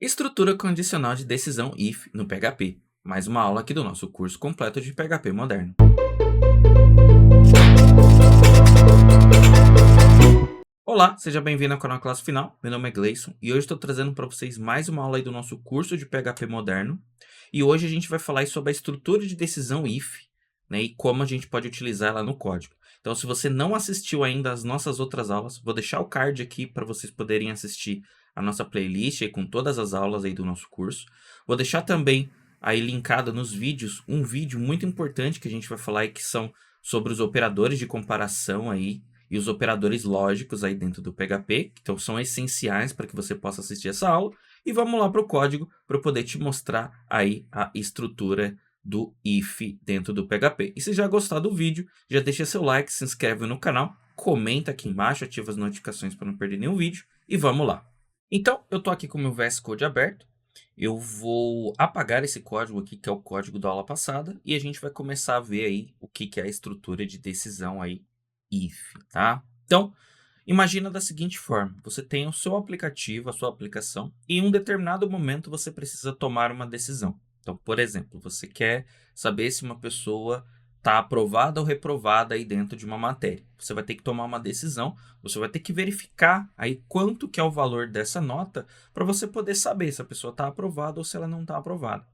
Estrutura condicional de decisão if no PHP. Mais uma aula aqui do nosso curso completo de PHP moderno. Olá, seja bem-vindo ao canal Classe Final. Meu nome é Gleison e hoje estou trazendo para vocês mais uma aula aí do nosso curso de PHP moderno. E hoje a gente vai falar aí sobre a estrutura de decisão if, né, e como a gente pode utilizar ela no código. Então, se você não assistiu ainda às nossas outras aulas, vou deixar o card aqui para vocês poderem assistir a nossa playlist aí com todas as aulas aí do nosso curso. Vou deixar também aí linkado nos vídeos um vídeo muito importante que a gente vai falar aí que são sobre os operadores de comparação aí e os operadores lógicos aí dentro do PHP, então são essenciais para que você possa assistir essa aula. E vamos lá para o código para eu poder te mostrar aí a estrutura do if dentro do PHP. E se já gostar do vídeo, já deixa seu like, se inscreve no canal, comenta aqui embaixo, ativa as notificações para não perder nenhum vídeo e vamos lá. Então, eu estou aqui com o meu VS Code aberto, eu vou apagar esse código aqui, que é o código da aula passada, e a gente vai começar a ver aí o que é a estrutura de decisão aí if, tá? Então, imagina da seguinte forma, você tem o seu aplicativo, a sua aplicação, e em um determinado momento você precisa tomar uma decisão. Então, por exemplo, você quer saber se uma pessoa está aprovada ou reprovada aí dentro de uma matéria. Você vai ter que tomar uma decisão, você vai ter que verificar aí quanto que é o valor dessa nota para você poder saber se a pessoa está aprovada ou se ela não está aprovada.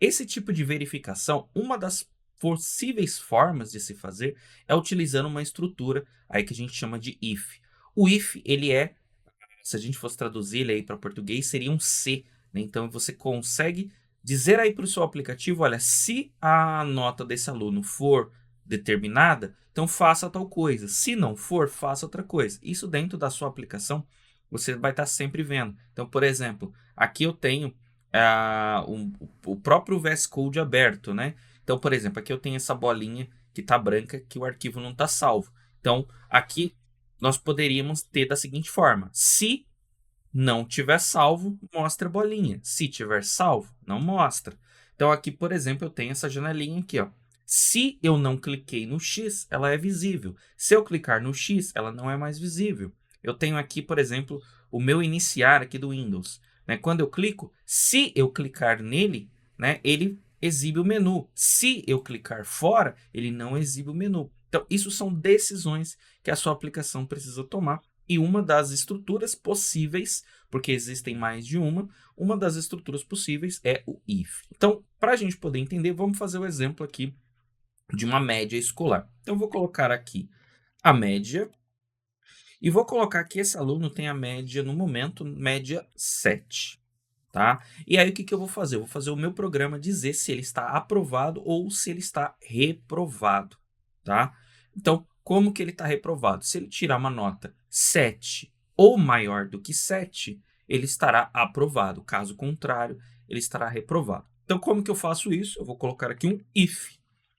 Esse tipo de verificação, uma das possíveis formas de se fazer é utilizando uma estrutura aí que a gente chama de if. O if, ele é, se a gente fosse traduzir ele aí para português, seria um se, né? Então você consegue dizer aí para o seu aplicativo, olha, se a nota desse aluno for determinada, então faça tal coisa. Se não for, faça outra coisa. Isso dentro da sua aplicação, você vai estar sempre vendo. Então, por exemplo, aqui eu tenho o próprio VS Code aberto, né? Então, por exemplo, aqui eu tenho essa bolinha que está branca, que o arquivo não está salvo. Então, aqui nós poderíamos ter da seguinte forma: se não tiver salvo, mostra a bolinha. Se tiver salvo, não mostra. Então, aqui, por exemplo, eu tenho essa janelinha aqui, ó. Se eu não cliquei no X, ela é visível. Se eu clicar no X, ela não é mais visível. Eu tenho aqui, por exemplo, o meu iniciar aqui do Windows, né? Quando eu clico, se eu clicar nele, né, ele exibe o menu. Se eu clicar fora, ele não exibe o menu. Então, isso são decisões que a sua aplicação precisa tomar. E uma das estruturas possíveis, porque existem mais de uma das estruturas possíveis é o if. Então, para a gente poder entender, vamos fazer o exemplo aqui de uma média escolar. Então, eu vou colocar aqui a média e vou colocar que esse aluno tem a média, no momento, média 7. Tá? E aí, o que eu vou fazer? Eu vou fazer o meu programa dizer se ele está aprovado ou se ele está reprovado. Tá? Então, como que ele está reprovado? Se ele tirar uma nota 7 ou maior do que 7, ele estará aprovado. Caso contrário, ele estará reprovado. Então, como que eu faço isso? Eu vou colocar aqui um if.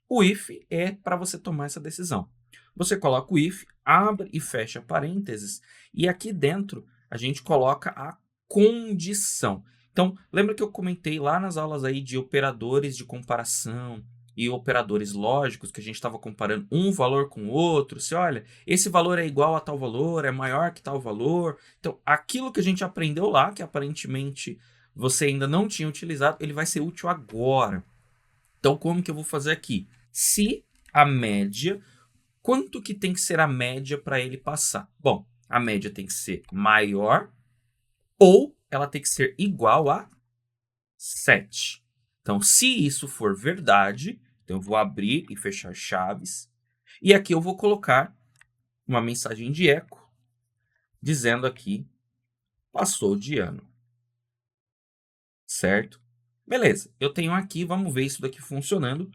O if é para você tomar essa decisão. Você coloca o if, abre e fecha parênteses, e aqui dentro a gente coloca a condição. Então, lembra que eu comentei lá nas aulas aí de operadores de comparação e operadores lógicos, que a gente estava comparando um valor com o outro, se olha, esse valor é igual a tal valor, é maior que tal valor. Então, aquilo que a gente aprendeu lá, que aparentemente você ainda não tinha utilizado, ele vai ser útil agora. Então, como que eu vou fazer aqui? Se a média, quanto que tem que ser a média para ele passar? Bom, a média tem que ser maior ou ela tem que ser igual a 7. Então, se isso for verdade, então eu vou abrir e fechar chaves. E aqui eu vou colocar uma mensagem de eco dizendo aqui, passou de ano. Certo? Beleza, eu tenho aqui, vamos ver isso daqui funcionando.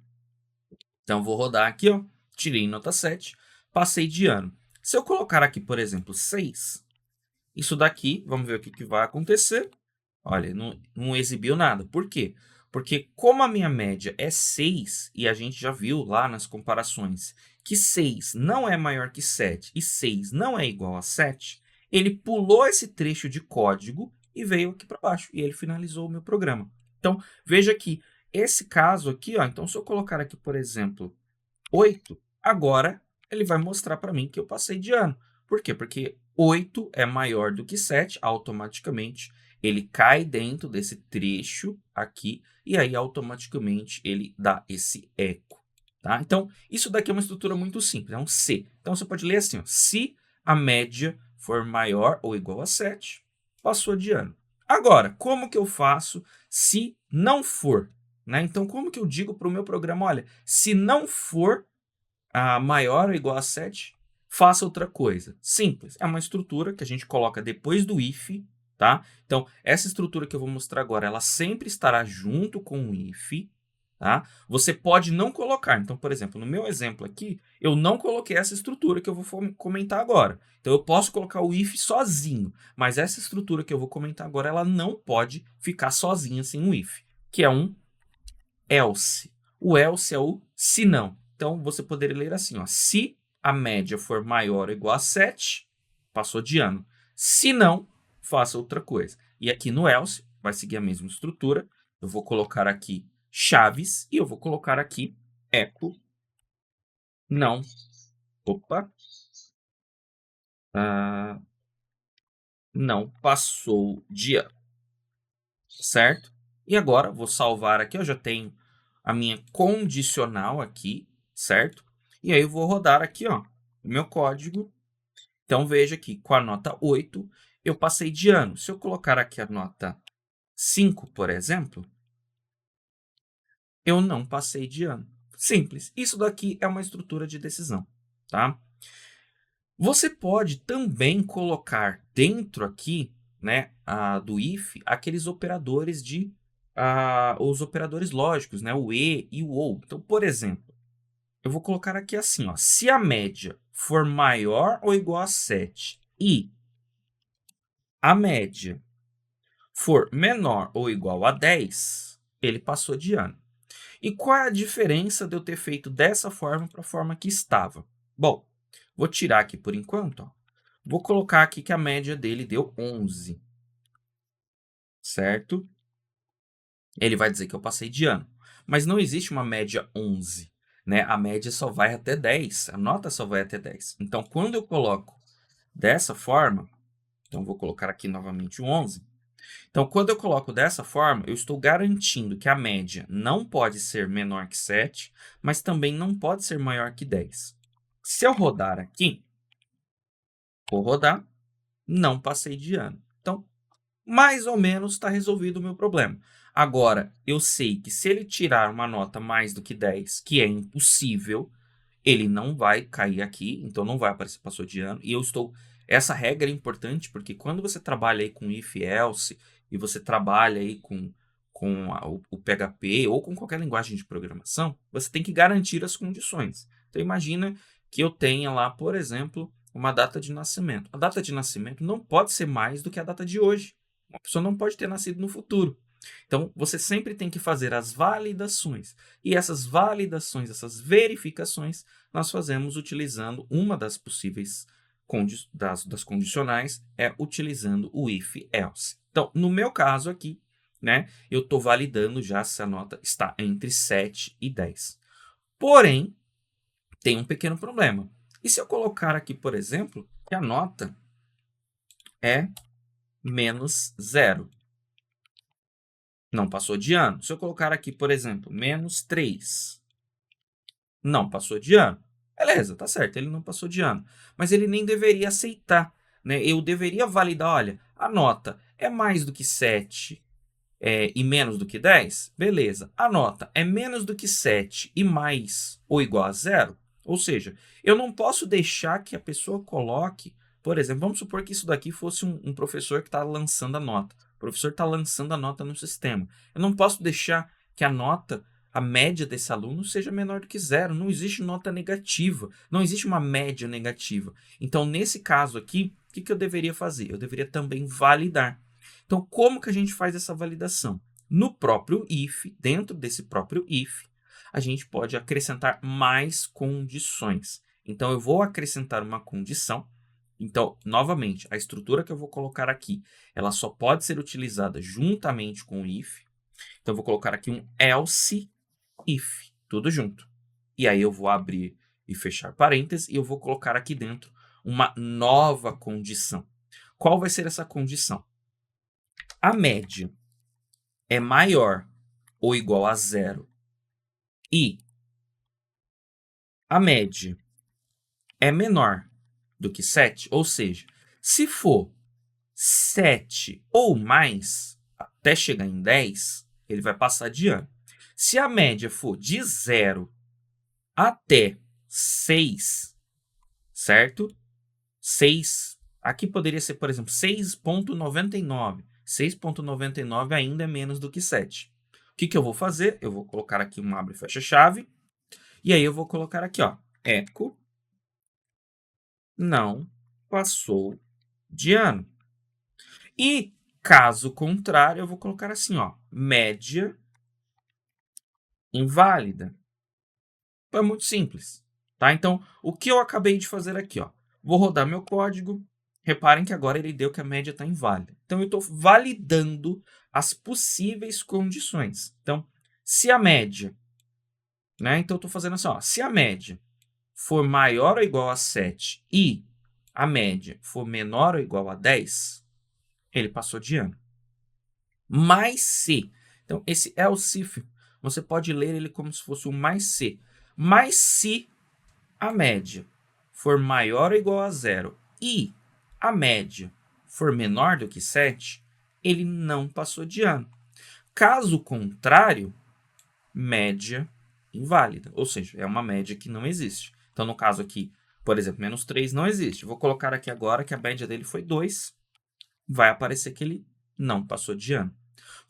Então, vou rodar aqui, ó, tirei nota 7, passei de ano. Se eu colocar aqui, por exemplo, 6, isso daqui, vamos ver o que vai acontecer. Olha, não exibiu nada. Por quê? Porque como a minha média é 6, e a gente já viu lá nas comparações que 6 não é maior que 7 e 6 não é igual a 7, ele pulou esse trecho de código e veio aqui para baixo, e ele finalizou o meu programa. Então, veja que esse caso aqui, ó, então se eu colocar aqui, por exemplo, 8, agora ele vai mostrar para mim que eu passei de ano. Por quê? Porque 8 é maior do que 7, automaticamente ele cai dentro desse trecho aqui e aí automaticamente ele dá esse eco, tá? Então, isso daqui é uma estrutura muito simples, é um se. Então, você pode ler assim, ó, se a média for maior ou igual a 7, passou de ano. Agora, como que eu faço se não for? Né? Então, como que eu digo para o meu programa, olha, se não for maior ou igual a 7, faça outra coisa. Simples, é uma estrutura que a gente coloca depois do if, tá? Então, essa estrutura que eu vou mostrar agora, ela sempre estará junto com o if, tá? Você pode não colocar. Então, por exemplo, no meu exemplo aqui, eu não coloquei essa estrutura que eu vou comentar agora. Então, eu posso colocar o if sozinho, mas essa estrutura que eu vou comentar agora, ela não pode ficar sozinha sem o if, que é um else. O else é o se não. Então, você poderia ler assim, ó, se a média for maior ou igual a 7, passou de ano. Se não, faça outra coisa. E aqui no else, vai seguir a mesma estrutura. Eu vou colocar aqui chaves e eu vou colocar aqui echo não. Opa. Não passou de ano. Certo? E agora, vou salvar aqui, eu já tenho a minha condicional aqui, certo? E aí eu vou rodar aqui, ó, o meu código. Então, veja aqui, com a nota 8, eu passei de ano. Se eu colocar aqui a nota 5, por exemplo, eu não passei de ano. Simples. Isso daqui é uma estrutura de decisão, tá? Você pode também colocar dentro aqui, né, do if, aqueles operadores os operadores lógicos, né, o e o ou. Então, por exemplo, eu vou colocar aqui assim, ó, se a média for maior ou igual a 7 e a média for menor ou igual a 10, ele passou de ano. E qual é a diferença de eu ter feito dessa forma para a forma que estava? Bom, vou tirar aqui por enquanto, ó. Vou colocar aqui que a média dele deu 11, certo? Ele vai dizer que eu passei de ano. Mas não existe uma média 11, né? A média só vai até 10, a nota só vai até 10. Então, quando eu coloco dessa forma, então vou colocar aqui novamente o 11. Então, quando eu coloco dessa forma, eu estou garantindo que a média não pode ser menor que 7, mas também não pode ser maior que 10. Se eu rodar aqui, vou rodar, não passei de ano. Então, mais ou menos está resolvido o meu problema. Agora, eu sei que se ele tirar uma nota mais do que 10, que é impossível, ele não vai cair aqui, então não vai aparecer passou de ano. E eu estou... Essa regra é importante porque quando você trabalha aí com if, else, e você trabalha aí o PHP ou com qualquer linguagem de programação, você tem que garantir as condições. Então, imagina que eu tenha lá, por exemplo, uma data de nascimento. A data de nascimento não pode ser mais do que a data de hoje. Uma pessoa não pode ter nascido no futuro. Então, você sempre tem que fazer as validações. E essas validações, essas verificações, nós fazemos utilizando uma das possíveis das condicionais, é utilizando o if-else. Então, no meu caso aqui, né, eu estou validando já se a nota está entre 7 e 10. Porém, tem um pequeno problema. E se eu colocar aqui, por exemplo, que a nota é menos 0? Não passou de ano. Se eu colocar aqui, por exemplo, menos 3, não passou de ano. Beleza, tá certo, ele não passou de ano. Mas ele nem deveria aceitar, né? Eu deveria validar, olha, a nota é mais do que 7 e menos do que 10? Beleza. A nota é menos do que 7 e mais ou igual a 0? Ou seja, eu não posso deixar que a pessoa coloque, por exemplo, vamos supor que isso daqui fosse um professor que está lançando a nota. O professor está lançando a nota no sistema. Eu não posso deixar que a nota, a média desse aluno, seja menor do que 0. Não existe nota negativa. Não existe uma média negativa. Então, nesse caso aqui, o que eu deveria fazer? Eu deveria também validar. Então, como que a gente faz essa validação? No próprio if, dentro desse próprio if, a gente pode acrescentar mais condições. Então, eu vou acrescentar uma condição. Então, novamente, a estrutura que eu vou colocar aqui, ela só pode ser utilizada juntamente com o if. Então, eu vou colocar aqui um else if, tudo junto. E aí eu vou abrir e fechar parênteses e eu vou colocar aqui dentro uma nova condição. Qual vai ser essa condição? a média é maior ou igual a zero e a média é menor do que 7, ou seja, se for 7 ou mais, até chegar em 10, ele vai passar de ano. Se a média for de 0 até 6, certo? 6, aqui poderia ser, por exemplo, 6,99. 6,99 ainda é menos do que 7. O que eu vou fazer? Eu vou colocar aqui um abre e fecha chave. E aí eu vou colocar aqui, ó, eco não passou de ano. E, caso contrário, eu vou colocar assim, ó, média inválida. É muito simples, tá? Então, o que eu acabei de fazer aqui, ó, vou rodar meu código. Reparem que agora ele deu que a média está inválida. Então, eu estou validando as possíveis condições. Então, se a média, né? Então, eu estou fazendo assim, ó, se a média for maior ou igual a 7 e a média for menor ou igual a 10, ele passou de ano. Mais se. Então, esse else, você pode ler ele como se fosse um mais se. Mas se a média for maior ou igual a zero e a média for menor do que 7, ele não passou de ano. Caso contrário, média inválida, ou seja, é uma média que não existe. Então, no caso aqui, por exemplo, menos 3 não existe. Vou colocar aqui agora que a média dele foi 2, vai aparecer que ele não passou de ano.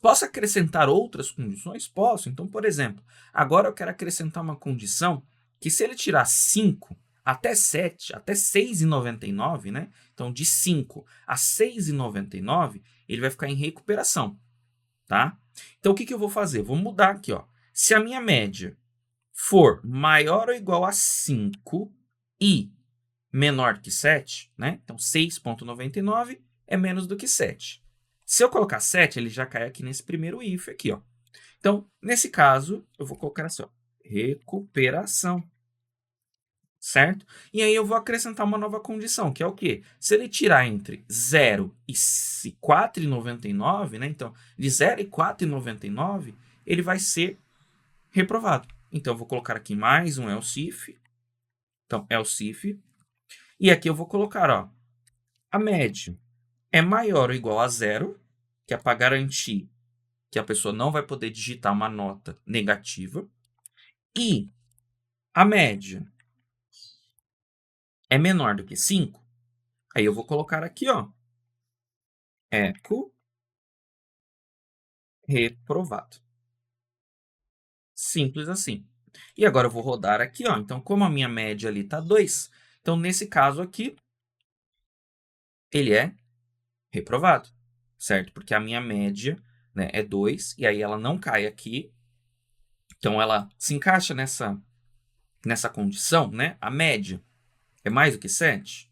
Posso acrescentar outras condições? Posso. Então, por exemplo, agora eu quero acrescentar uma condição que se ele tirar 5 até 7, até 6,99, né? Então, de 5 a 6,99, ele vai ficar em recuperação, tá? Então, o que eu vou fazer? Vou mudar aqui, ó. Se a minha média for maior ou igual a 5 e menor que 7, né? Então, 6,99 é menos do que 7. Se eu colocar 7, ele já cai aqui nesse primeiro if aqui, ó. Então, nesse caso, eu vou colocar assim, ó, recuperação, certo? E aí eu vou acrescentar uma nova condição, que é o quê? Se ele tirar entre 0 e 4,99, né? Então, de 0 e 4,99, ele vai ser reprovado. Então, eu vou colocar aqui mais um else if. Então, else if. E aqui eu vou colocar, ó, a média é maior ou igual a zero, que é para garantir que a pessoa não vai poder digitar uma nota negativa, e a média é menor do que 5, aí eu vou colocar aqui, ó, eco reprovado. Simples assim. E agora eu vou rodar aqui, ó. Então, como a minha média ali está 2, então nesse caso aqui, ele é reprovado, certo? Porque a minha média, né, é 2, e aí ela não cai aqui. Então, ela se encaixa nessa condição, né? A média é mais do que 7?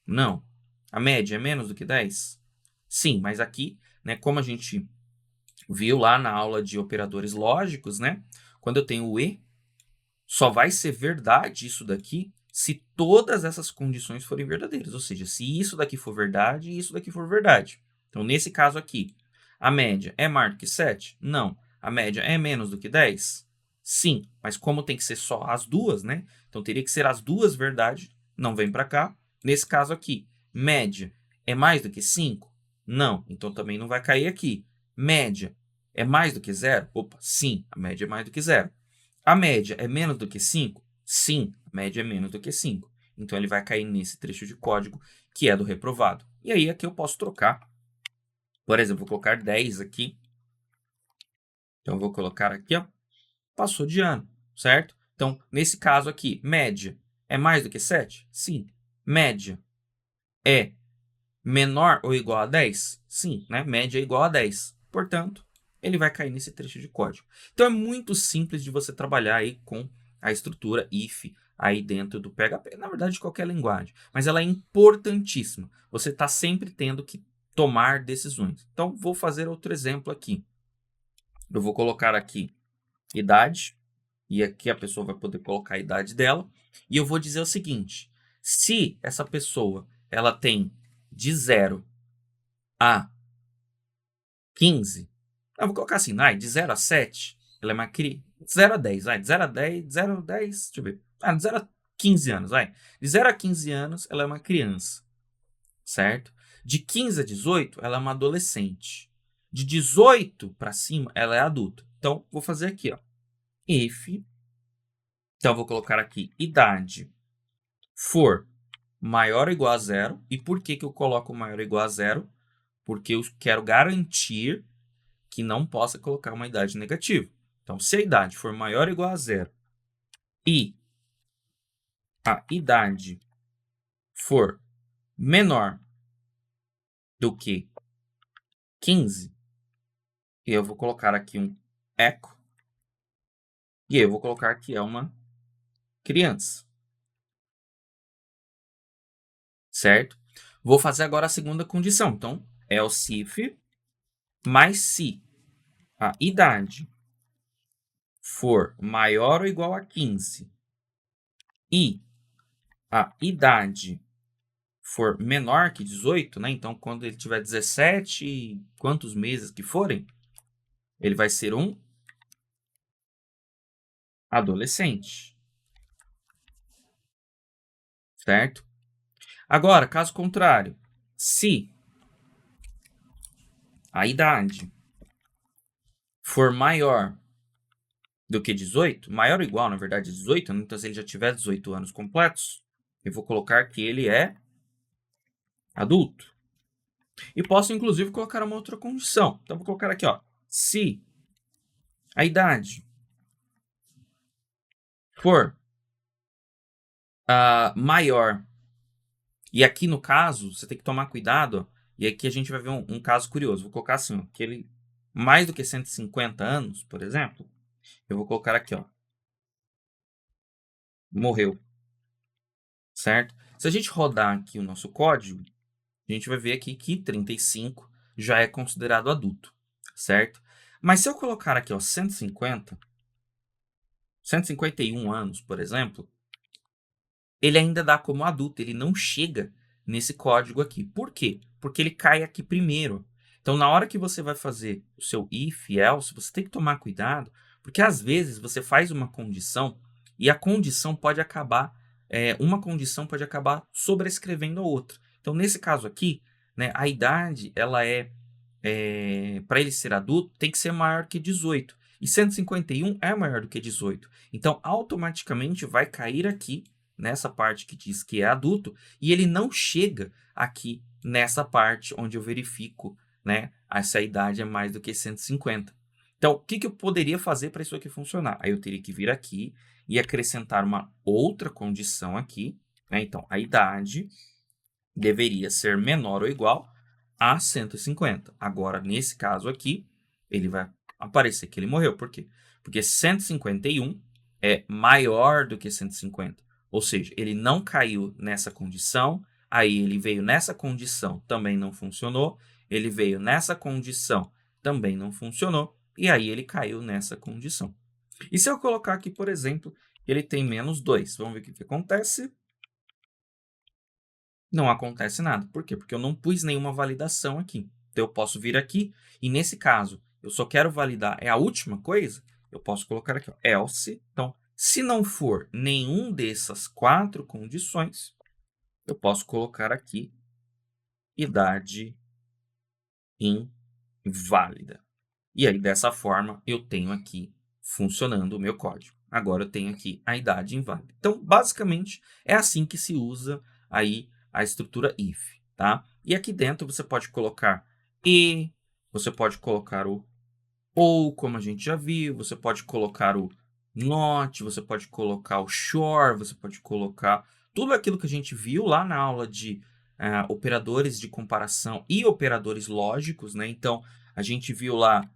Não. A média é menos do que 10? Sim, mas aqui, né, como a gente viu lá na aula de operadores lógicos, né, quando eu tenho o e, só vai ser verdade isso daqui se todas essas condições forem verdadeiras. Ou seja, se isso daqui for verdade e isso daqui for verdade. Então, nesse caso aqui, a média é maior do que 7? Não. A média é menos do que 10? Sim, mas como tem que ser só as duas, né? Então, teria que ser as duas verdades. Não vem para cá. Nesse caso aqui, média é mais do que 5? Não, então também não vai cair aqui. Média é mais do que zero? Opa, sim, a média é mais do que zero. A média é menos do que 5? Sim, a média é menos do que 5. Então, ele vai cair nesse trecho de código que é do reprovado. E aí, aqui eu posso trocar. Por exemplo, vou colocar 10 aqui. Então, eu vou colocar aqui, ó, passou de ano, certo? Então, nesse caso aqui, média é mais do que 7? Sim. Média é menor ou igual a 10? Sim, né? Média é igual a 10. Portanto, ele vai cair nesse trecho de código. Então, é muito simples de você trabalhar aí com a estrutura if aí dentro do PHP. Na verdade, de qualquer linguagem. Mas ela é importantíssima. Você está sempre tendo que tomar decisões. Então, vou fazer outro exemplo aqui. Eu vou colocar aqui idade. E aqui a pessoa vai poder colocar a idade dela. E eu vou dizer o seguinte. Se essa pessoa ela tem de 0 a 15. Eu vou colocar assim, de 0 a 7, ela é uma criança. 0 a 10, vai. De 0 a 10, 0 a 10, deixa eu ver. De 0 a 15 anos, vai. De 0 a 15 anos, ela é uma criança, certo? De 15 a 18, ela é uma adolescente. De 18 para cima, ela é adulta. Então, vou fazer aqui, ó. If. Então, eu vou colocar aqui idade for maior ou igual a 0. E por que eu coloco maior ou igual a 0? Porque eu quero garantir que não possa colocar uma idade negativa. Então, se a idade for maior ou igual a 0 e a idade for menor do que 15, eu vou colocar aqui um echo, e eu vou colocar que é uma criança, certo? Vou fazer agora a segunda condição. Então, else if, mas se a idade for maior ou igual a 15 e a idade for menor que 18, né? Então, quando ele tiver 17 e quantos meses que forem, ele vai ser um adolescente, certo? Agora, caso contrário, se a idade for maior do que 18, maior ou igual, na verdade, a 18, né? Então se ele já tiver 18 anos completos, eu vou colocar que ele é adulto. E posso, inclusive, colocar uma outra condição. Então, vou colocar aqui, ó, se a idade for maior, e aqui no caso, você tem que tomar cuidado, ó, e aqui a gente vai ver um caso curioso. Vou colocar assim, ó, que ele mais do que 150 anos, por exemplo, eu vou colocar aqui, ó, morreu, certo? Se a gente rodar aqui o nosso código, a gente vai ver aqui que 35 já é considerado adulto, certo? Mas se eu colocar aqui, ó, 151 anos, por exemplo, ele ainda dá como adulto, ele não chega nesse código aqui. Por quê? Porque ele cai aqui primeiro. Então, na hora que você vai fazer o seu if, else, você tem que tomar cuidado, porque às vezes você faz uma condição e a condição pode acabar, uma condição pode acabar sobrescrevendo a outra. Então, nesse caso aqui, né, a idade, ela para ele ser adulto, tem que ser maior que 18. E 151 é maior do que 18. Então, automaticamente vai cair aqui nessa parte que diz que é adulto, e ele não chega aqui nessa parte onde eu verifico, né, se a idade é mais do que 150. Então, o que eu poderia fazer para isso aqui funcionar? Aí eu teria que vir aqui e acrescentar uma outra condição aqui, né? Então, a idade deveria ser menor ou igual a 150. Agora, nesse caso aqui, ele vai aparecer que ele morreu. Por quê? Porque 151 é maior do que 150. Ou seja, ele não caiu nessa condição, aí ele veio nessa condição, também não funcionou, ele veio nessa condição, também não funcionou, e aí ele caiu nessa condição. E se eu colocar aqui, por exemplo, ele tem menos 2, vamos ver o que acontece. Não acontece nada. Por quê? Porque eu não pus nenhuma validação aqui. Então, eu posso vir aqui e, nesse caso, eu só quero validar, é a última coisa, eu posso colocar aqui, ó, else. Então, se não for nenhum dessas 4 condições, eu posso colocar aqui idade inválida. E aí, dessa forma, eu tenho aqui funcionando o meu código. Agora eu tenho aqui a idade inválida. Então, basicamente, é assim que se usa aí a estrutura if, tá? E aqui dentro você pode colocar e, você pode colocar o ou, como a gente já viu, você pode colocar o not, você pode colocar o sure, você pode colocar tudo aquilo que a gente viu lá na aula de operadores de comparação e operadores lógicos, né? Então, a gente viu lá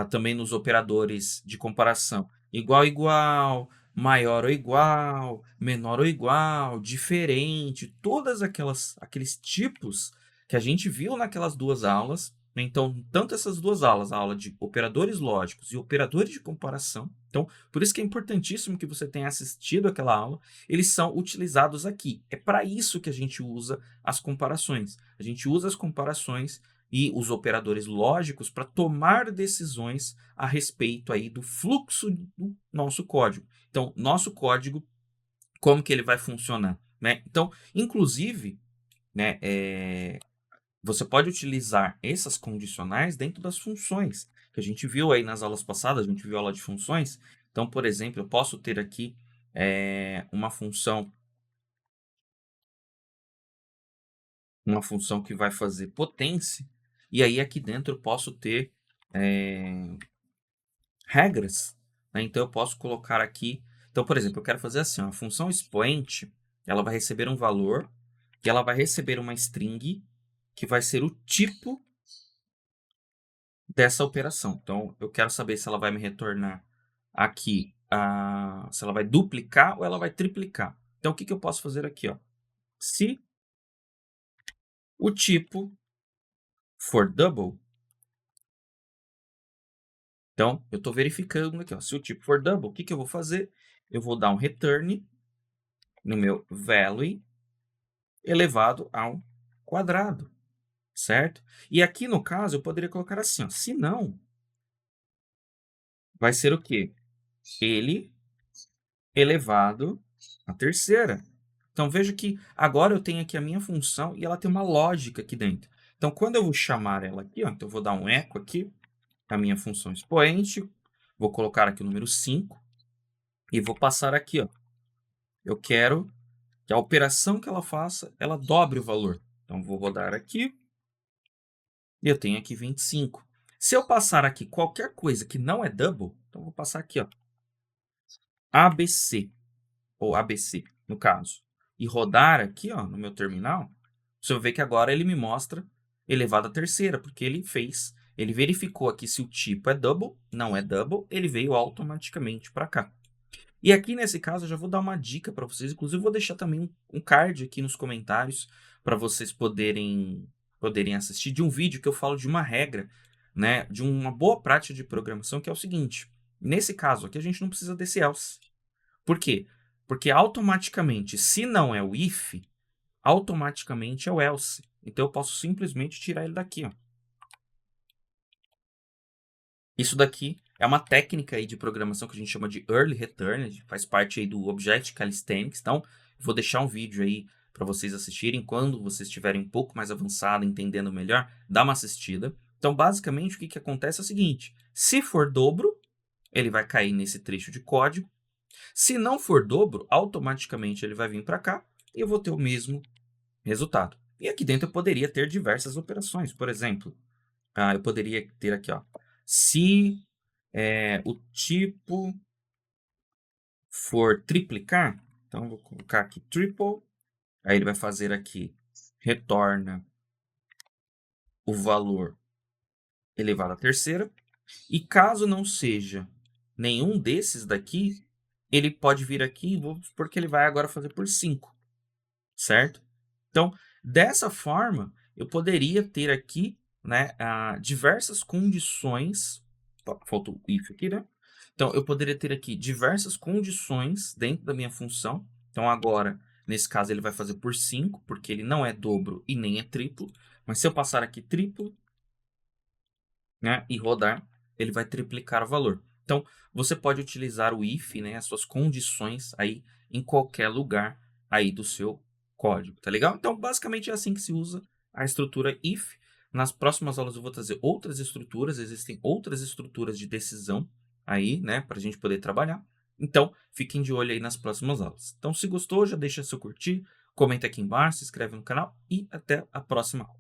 também nos operadores de comparação. Igual, igual, maior ou igual, menor ou igual, diferente, todas aqueles tipos que a gente viu naquelas duas aulas. Então, tanto essas duas aulas, a aula de operadores lógicos e operadores de comparação. Então, por isso que é importantíssimo que você tenha assistido aquela aula. Eles são utilizados aqui. É para isso que a gente usa as comparações. A gente usa as comparações e os operadores lógicos para tomar decisões a respeito aí do fluxo do nosso código. Então, nosso código, como que ele vai funcionar, né? Então, inclusive, né, você pode utilizar essas condicionais dentro das funções, que a gente viu aí nas aulas passadas, a gente viu a aula de funções. Então, por exemplo, eu posso ter aqui uma função que vai fazer potência, e aí aqui dentro eu posso ter regras, né? Então eu posso colocar aqui, então por exemplo, eu quero fazer assim, ó, a função expoente, ela vai receber um valor, que ela vai receber uma string, que vai ser o tipo dessa operação. Então eu quero saber se ela vai me retornar aqui, se ela vai duplicar ou ela vai triplicar. Então o que eu posso fazer aqui, ó? Se o tipo for double, então eu estou verificando aqui, ó, se o tipo for double, o que eu vou fazer? Eu vou dar um return no meu value elevado ao quadrado, certo? E aqui no caso eu poderia colocar assim, ó, se não, vai ser o quê? Ele elevado à terceira. Então veja que agora eu tenho aqui a minha função e ela tem uma lógica aqui dentro. Então quando eu vou chamar ela aqui, ó, então eu vou dar um eco aqui, a minha função expoente, vou colocar aqui o número 5 e vou passar aqui, ó. Eu quero que a operação que ela faça, ela dobre o valor. Então vou rodar aqui e eu tenho aqui 25. Se eu passar aqui qualquer coisa que não é double, então vou passar aqui, ó, ABC, ou ABC, no caso, e rodar aqui, ó, no meu terminal, você vai ver que agora ele me mostra elevado à terceira, porque ele verificou aqui se o tipo é double, não é double, ele veio automaticamente para cá. E aqui nesse caso eu já vou dar uma dica para vocês, inclusive vou deixar também um card aqui nos comentários para vocês poderem assistir de um vídeo que eu falo de uma regra, né, de uma boa prática de programação, que é o seguinte: nesse caso aqui a gente não precisa desse else. Por quê? Porque automaticamente, se não é o if, automaticamente é o else. Então eu posso simplesmente tirar ele daqui, ó. Isso daqui é uma técnica aí de programação que a gente chama de Early Return, faz parte aí do Object Calisthenics. Então, eu vou deixar um vídeo aí para vocês assistirem. Quando vocês estiverem um pouco mais avançado, entendendo melhor, dá uma assistida. Então, basicamente, o que acontece é o seguinte: se for dobro, ele vai cair nesse trecho de código. Se não for dobro, automaticamente ele vai vir para cá e eu vou ter o mesmo resultado. E aqui dentro eu poderia ter diversas operações. Por exemplo, eu poderia ter aqui, ó, se o tipo for triplicar, então vou colocar aqui triple, aí ele vai fazer aqui, retorna o valor elevado à terceira, e caso não seja nenhum desses daqui, ele pode vir aqui, porque ele vai agora fazer por 5, certo? Então, dessa forma, eu poderia ter aqui, né, diversas condições. Faltou o if aqui, né? Então, eu poderia ter aqui diversas condições dentro da minha função. Então, agora, nesse caso, ele vai fazer por 5, porque ele não é dobro e nem é triplo. Mas se eu passar aqui triplo, né, e rodar, ele vai triplicar o valor. Então, você pode utilizar o if, né, as suas condições aí em qualquer lugar aí do seu código, tá legal? Então, basicamente é assim que se usa a estrutura if. Nas próximas aulas eu vou trazer outras estruturas, existem outras estruturas de decisão aí, né, para a gente poder trabalhar. Então, fiquem de olho aí nas próximas aulas. Então, se gostou, já deixa seu curtir, comenta aqui embaixo, se inscreve no canal e até a próxima aula.